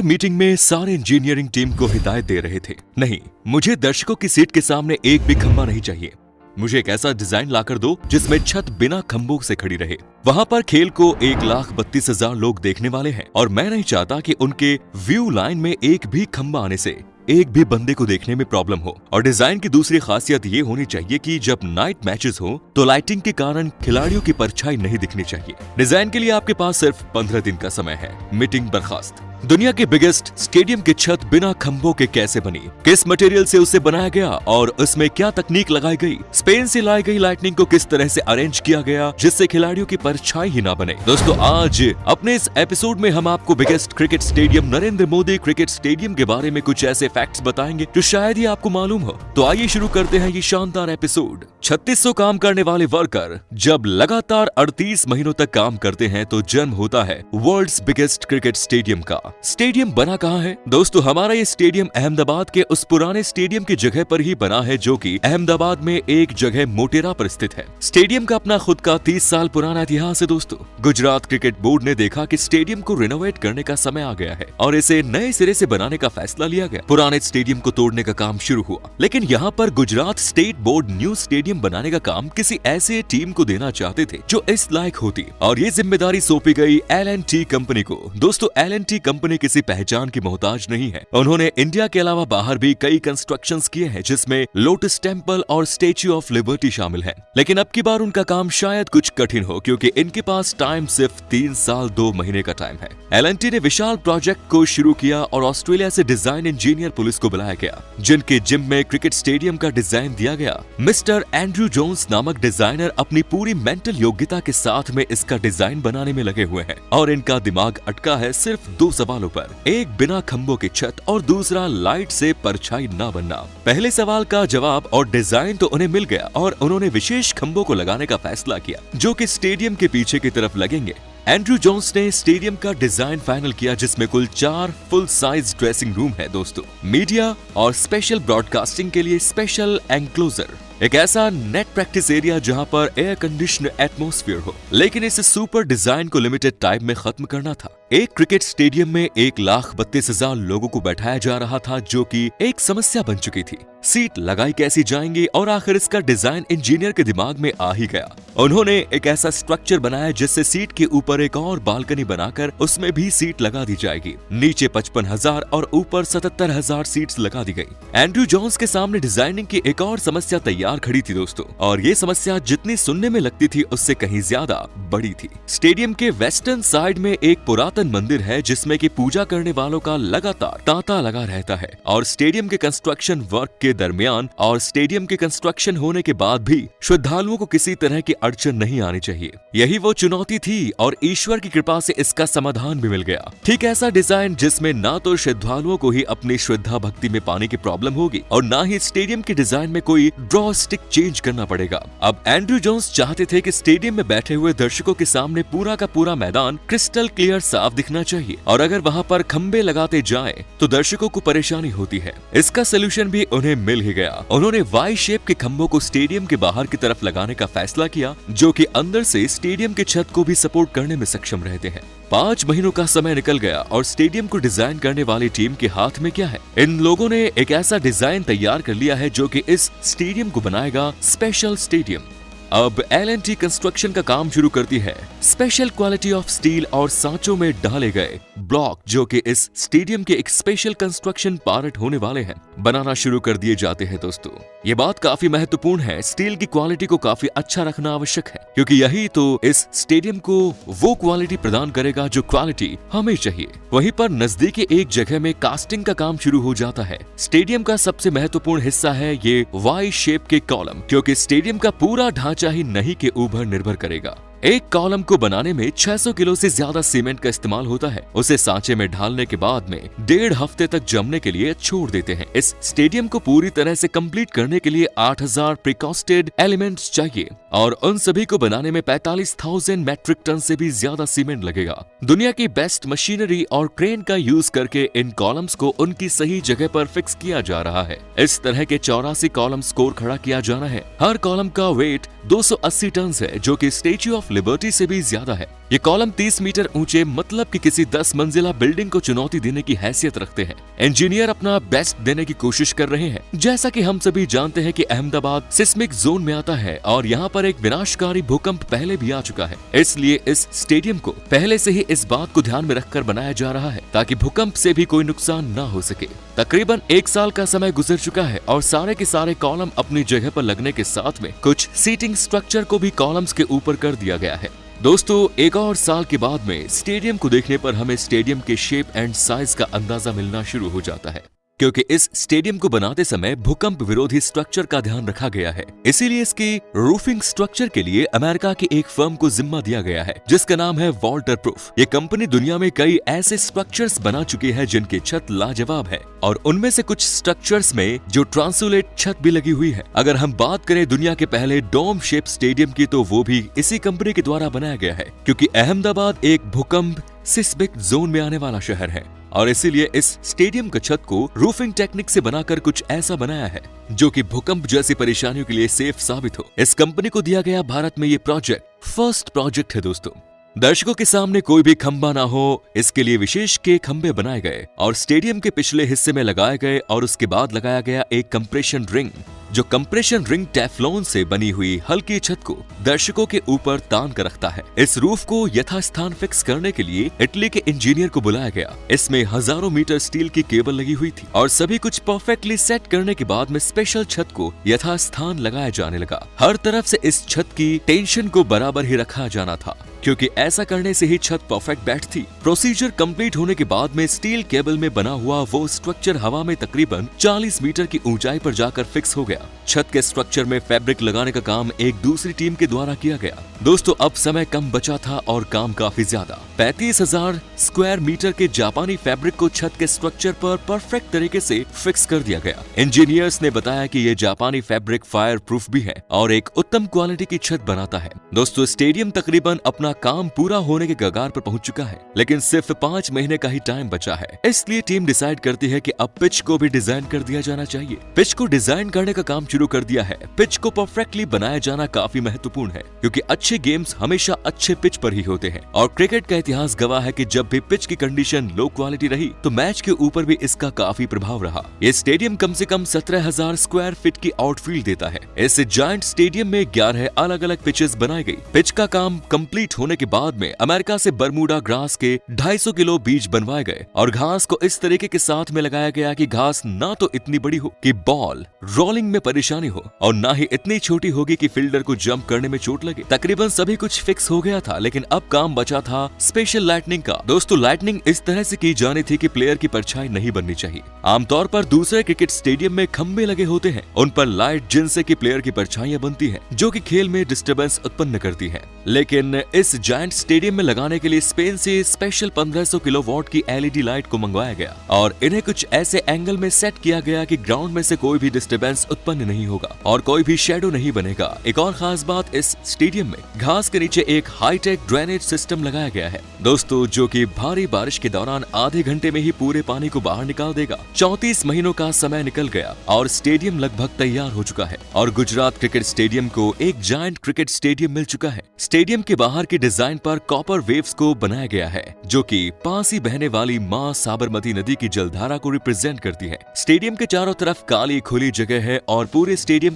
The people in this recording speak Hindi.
मीटिंग में सारे इंजीनियरिंग टीम को हिदायत दे रहे थे, नहीं, मुझे दर्शकों की सीट के सामने एक भी खंबा नहीं चाहिए। मुझे एक ऐसा डिजाइन लाकर दो जिसमें छत बिना खंभों से खड़ी रहे। वहां पर खेल को 1,32,000 लोग देखने वाले हैं और मैं नहीं चाहता कि उनके व्यू लाइन में एक भी खंबा आने से एक भी बंदे को देखने में प्रॉब्लम हो। और डिजाइन की दूसरी खासियत ये होनी चाहिए कि जब नाइट मैचेस हो तो लाइटिंग के कारण खिलाड़ियों की परछाई नहीं दिखनी चाहिए। डिजाइन के लिए आपके पास सिर्फ 15 दिन का समय है। मीटिंग बर्खास्त। दुनिया के बिगेस्ट स्टेडियम की छत बिना खंभों के कैसे बनी, किस मटेरियल से उसे बनाया गया और उसमें क्या तकनीक लगाई गई, स्पेन से लाई गई लाइटनिंग को किस तरह से अरेंज किया गया जिससे खिलाड़ियों की परछाई ही ना बने। दोस्तों, आज अपने इस एपिसोड में हम आपको biggest cricket stadium Narendra Modi cricket stadium के बारे में कुछ ऐसे फैक्ट्स बताएंगे जो शायद ही आपको मालूम हो। तो आइए शुरू करते हैं ये शानदार एपिसोड। 3600 काम करने वाले वर्कर जब लगातार 38 महीनों तक काम करते हैं तो जन्म होता है वर्ल्ड्स बिगेस्ट क्रिकेट स्टेडियम का। स्टेडियम बना कहाँ है? दोस्तों, हमारा ये स्टेडियम अहमदाबाद के उस पुराने स्टेडियम की जगह पर ही बना है जो कि अहमदाबाद में एक जगह मोटेरा पर स्थित है। स्टेडियम का अपना खुद का 30 साल पुराना इतिहास है। दोस्तों, गुजरात क्रिकेट बोर्ड ने देखा कि स्टेडियम को रिनोवेट करने का समय आ गया है और इसे नए सिरे से बनाने का फैसला लिया गया। पुराने स्टेडियम को तोड़ने का काम शुरू हुआ, लेकिन यहाँ पर Gujarat state board new stadium बनाने का काम किसी ऐसे टीम को देना चाहते थे जो इस लायक होती, और ये जिम्मेदारी सौंपी गई L&T कंपनी को। दोस्तों, L&T कंपनी किसी पहचान की मोहताज नहीं है। उन्होंने इंडिया के अलावा बाहर भी कई कंस्ट्रक्शंस किए हैं जिसमें लोटस टेम्पल और स्टेच्यू ऑफ लिबर्टी शामिल है। लेकिन अब की बार उनका काम शायद कुछ कठिन हो क्योंकि इनके पास टाइम सिर्फ 3 साल 2 महीने का टाइम है। L&T ने विशाल प्रोजेक्ट को शुरू किया और ऑस्ट्रेलिया से डिजाइन इंजीनियर पुलिस को बुलाया गया जिनके जिम में क्रिकेट स्टेडियम का डिजाइन दिया गया। मिस्टर एंड्रयू जोन्स नामक डिजाइनर अपनी पूरी मेंटल योग्यता के साथ में इसका डिजाइन बनाने में लगे हुए हैं और इनका दिमाग अटका है सिर्फ 2 सवालों पर, एक बिना खंभों की छत और दूसरा लाइट से परछाई ना बनना। पहले सवाल का जवाब और डिजाइन तो उन्हें मिल गया और उन्होंने विशेष खंभों को लगाने का फैसला किया जो कि स्टेडियम के पीछे की तरफ लगेंगे। एंड्रयू जोन्स ने स्टेडियम का डिजाइन फाइनल किया जिसमें कुल 4 फुल साइज ड्रेसिंग रूम है। दोस्तों, मीडिया और स्पेशल ब्रॉडकास्टिंग के लिए स्पेशल एंक्लोजर, एक ऐसा नेट प्रैक्टिस एरिया जहां पर एयर कंडीशन एटमॉस्फेयर हो। लेकिन इस सुपर डिजाइन को लिमिटेड टाइम में खत्म करना था। एक क्रिकेट स्टेडियम में 1,32,000 लोगों को बैठाया जा रहा था जो कि एक समस्या बन चुकी थी। सीट लगाई कैसी जाएंगी और आखिर इसका डिजाइन इंजीनियर के दिमाग में आ ही गया। उन्होंने एक ऐसा स्ट्रक्चर बनाया जिससे सीट के ऊपर एक और बालकनी बनाकर उसमें भी सीट लगा दी जाएगी। नीचे 55,000 और ऊपर 77,000 सीट्स लगा दी गई। एंड्रयू जोन्स के सामने डिजाइनिंग की एक और समस्या तैयार खड़ी थी दोस्तों, और ये समस्या जितनी सुनने में लगती थी उससे कहीं ज्यादा बड़ी थी। स्टेडियम के वेस्टर्न साइड में एक पुरातन मंदिर है जिसमें कि पूजा करने वालों का लगातार तांता लगा रहता है और स्टेडियम के कंस्ट्रक्शन वर्क के दरमियान और स्टेडियम के कंस्ट्रक्शन होने के बाद भी श्रद्धालुओं को किसी तरह की अड़चन नहीं आनी चाहिए। यही वो चुनौती थी और ईश्वर की कृपा से इसका समाधान भी मिल गया। ठीक ऐसा डिजाइन जिसमें ना तो श्रद्धालुओं को ही अपनी श्रद्धा भक्ति में पाने की प्रॉब्लम होगी और ना ही स्टेडियम के डिजाइन में कोई ड्रॉ स्टिक चेंज करना पड़ेगा। अब एंड्रयू जोन्स चाहते थे कि स्टेडियम में बैठे हुए दर्शकों के सामने पूरा का पूरा मैदान क्रिस्टल क्लियर साफ दिखना चाहिए और अगर वहां पर खंबे लगाते जाएं तो दर्शकों को परेशानी होती है। इसका सोल्यूशन भी उन्हें मिल ही गया। उन्होंने वाई शेप के खंभों को स्टेडियम के बाहर की तरफ लगाने का फैसला किया जो कि अंदर से स्टेडियम की छत को भी सपोर्ट करने में सक्षम रहते हैं। 5 महीनों का समय निकल गया और स्टेडियम को डिजाइन करने वाली टीम के हाथ में क्या है? इन लोगों ने एक ऐसा डिजाइन तैयार कर लिया है जो कि इस स्टेडियम को बनाएगा स्पेशल स्टेडियम। अब L&T कंस्ट्रक्शन का काम शुरू करती है। स्पेशल क्वालिटी ऑफ स्टील और सांचों में डाले गए ब्लॉक जो कि इस स्टेडियम के एक स्पेशल कंस्ट्रक्शन पार्ट होने वाले हैं बनाना शुरू कर दिए जाते हैं। दोस्तों, ये बात काफी महत्वपूर्ण है। स्टील की क्वालिटी को काफी अच्छा रखना आवश्यक है क्योंकि यही तो इस स्टेडियम को वो क्वालिटी प्रदान करेगा जो क्वालिटी हमें चाहिए। वहीं पर नजदीकी एक जगह में कास्टिंग का काम शुरू हो जाता है। स्टेडियम का सबसे महत्वपूर्ण हिस्सा है ये वाई शेप के कॉलम क्योंकि स्टेडियम का पूरा ढांचा ही नहीं के ऊपर निर्भर करेगा। एक कॉलम को बनाने में 600 किलो से ज्यादा सीमेंट का इस्तेमाल होता है। उसे सांचे में ढालने के बाद में 1.5 हफ्ते तक जमने के लिए छोड़ देते हैं। इस स्टेडियम को पूरी तरह से कंप्लीट करने के लिए 8,000 प्रीकॉस्टेड एलिमेंट्स चाहिए और उन सभी को बनाने में 45,000 मैट्रिक टन से भी ज्यादा सीमेंट लगेगा। दुनिया की बेस्ट मशीनरी और क्रेन का यूज करके इन कॉलम्स को उनकी सही जगह पर फिक्स किया जा रहा है। इस तरह के 84 कॉलम स्कोर खड़ा किया जाना है। हर कॉलम का वेट 280 टन है जो कि स्टेच्यू ऑफ लिबर्टी से भी ज्यादा है। ये कॉलम 30 मीटर ऊंचे मतलब कि किसी 10 मंजिला बिल्डिंग को चुनौती देने की हैसियत रखते हैं। इंजीनियर अपना बेस्ट देने की कोशिश कर रहे हैं। जैसा कि हम सभी जानते हैं कि अहमदाबाद सिस्मिक जोन में आता है और यहाँ पर एक विनाशकारी भूकंप पहले भी आ चुका है। इसलिए इस स्टेडियम को पहले से ही इस बात को ध्यान में रखकर बनाया जा रहा है ताकि भूकंप से भी कोई नुकसान न हो सके। तकरीबन 1 साल का समय गुजर चुका है और सारे के सारे कॉलम अपनी जगह पर लगने के साथ में कुछ सीटिंग स्ट्रक्चर को भी कॉलम्स के ऊपर कर दिया गया है। दोस्तों, एक और साल के बाद में स्टेडियम को देखने पर हमें स्टेडियम के शेप एंड साइज का अंदाजा मिलना शुरू हो जाता है, क्योंकि इस स्टेडियम को बनाते समय भूकंप विरोधी स्ट्रक्चर का ध्यान रखा गया है। इसीलिए इसकी रूफिंग स्ट्रक्चर के लिए अमेरिका की एक फर्म को जिम्मा दिया गया है जिसका नाम है वाटरप्रूफ। ये कंपनी दुनिया में कई ऐसे स्ट्रक्चर्स बना चुकी है जिनकी छत लाजवाब है और उनमें से कुछ स्ट्रक्चर्स में जो ट्रांसुलेट छत भी लगी हुई है। अगर हम बात करें दुनिया के पहले डोम शेप स्टेडियम की, तो वो भी इसी कंपनी के द्वारा बनाया गया है, क्योंकि अहमदाबाद एक भूकंप सिस्मिक जोन में आने वाला शहर है और इसीलिए इस स्टेडियम का छत को रूफिंग टेक्निक से बनाकर कुछ ऐसा बनाया है जो कि भूकंप जैसी परेशानियों के लिए सेफ साबित हो। इस कंपनी को दिया गया भारत में ये प्रोजेक्ट फर्स्ट प्रोजेक्ट है। दोस्तों, दर्शकों के सामने कोई भी खंबा ना हो, इसके लिए विशेष के खंबे बनाए गए और स्टेडियम के पिछले हिस्से में लगाए गए और उसके बाद लगाया गया एक कंप्रेशन रिंग, जो कंप्रेशन रिंग टेफ्लॉन से बनी हुई हल्की छत को दर्शकों के ऊपर तान कर रखता है। इस रूफ को यथास्थान फिक्स करने के लिए इटली के इंजीनियर को बुलाया गया। इसमें हजारों मीटर स्टील की केबल लगी हुई थी और सभी कुछ परफेक्टली सेट करने के बाद में स्पेशल छत को यथास्थान लगाया जाने लगा। हर तरफ से इस छत की टेंशन को बराबर ही रखा जाना था, क्योंकि ऐसा करने से ही छत परफेक्ट बैठती। प्रोसीजर कंप्लीट होने के बाद में स्टील केबल में बना हुआ वो स्ट्रक्चर हवा में तकरीबन 40 मीटर की ऊंचाई पर जाकर फिक्स हो गया। छत के स्ट्रक्चर में फैब्रिक लगाने का काम एक दूसरी टीम के द्वारा किया गया। दोस्तों, अब समय कम बचा था और काम काफी ज्यादा। 35,000 स्क्वायर मीटर के जापानी फैब्रिक को छत के स्ट्रक्चर पर परफेक्ट तरीके से फिक्स कर दिया गया। इंजीनियर्स ने बताया कि ये जापानी फैब्रिक फायर प्रूफ भी है और एक उत्तम क्वालिटी की छत बनाता है। दोस्तों, स्टेडियम तकरीबन अपना काम पूरा होने के कगार पर पहुंच चुका है, लेकिन सिर्फ 5 महीने का ही टाइम बचा है। इसलिए टीम डिसाइड करती है कि अब पिच को भी डिजाइन कर दिया जाना चाहिए। पिच को डिजाइन करने का काम शुरू कर दिया है। पिच को परफेक्टली बनाया जाना काफी महत्वपूर्ण है, क्योंकि अच्छे गेम्स हमेशा अच्छे पिच पर ही होते हैं और क्रिकेट का इतिहास गवाह है कि जब भी पिच की कंडीशन लो क्वालिटी रही तो मैच के ऊपर भी इसका काफी प्रभाव रहा। ये स्टेडियम कम से कम 17,000 स्क्वायर फीट की आउटफील्ड देता है। इस जायंट स्टेडियम में 11 अलग अलग पिचेस बनाई गई। पिच का काम कंप्लीट होने के बाद में अमेरिका से बरमूडा ग्रास के 250 किलो बीज बनवाए गए और घास को इस तरीके के साथ में लगाया गया कि घास ना तो इतनी बड़ी हो कि बॉल रोलिंग में परेशानी हो और ना ही इतनी छोटी होगी कि फील्डर को जंप करने में चोट लगे। तकरीबन सभी कुछ फिक्स हो गया था, लेकिन अब काम बचा था स्पेशल लाइटनिंग का। दोस्तों, लाइटनिंग इस तरह से की जानी थी कि प्लेयर की परछाई नहीं बननी चाहिए। आमतौर पर दूसरे क्रिकेट स्टेडियम में खंबे लगे होते हैं, उन पर लाइट जिनसे की प्लेयर की परछाइयां बनती है, जो कि खेल में डिस्टर्बेंस उत्पन्न करती है। लेकिन इस जायंट स्टेडियम में लगाने के लिए स्पेन से स्पेशल 1500 किलोवाट की LED लाइट को मंगवाया गया और इन्हें कुछ ऐसे एंगल में सेट किया गया कि ग्राउंड में से कोई भी डिस्टर्बेंस उत्पन्न नहीं होगा और कोई भी शेडो नहीं बनेगा। एक और खास बात, इस स्टेडियम में घास के नीचे एक हाईटेक ड्रेनेज सिस्टम लगाया गया है दोस्तों, जो कि भारी बारिश के दौरान आधे घंटे में ही पूरे पानी को बाहर निकाल देगा। 34 महीनों का समय निकल गया और स्टेडियम लगभग तैयार हो चुका है और गुजरात क्रिकेट स्टेडियम को एक जायंट क्रिकेट स्टेडियम मिल चुका है। स्टेडियम के बाहर की डिजाइन पर कॉपर वेव्स को बनाया गया है, जो कि पास ही बहने वाली मां साबरमती नदी की जलधारा को रिप्रेजेंट करती है। स्टेडियम के चारों तरफ काली खुली जगह है और पूरे स्टेडियम को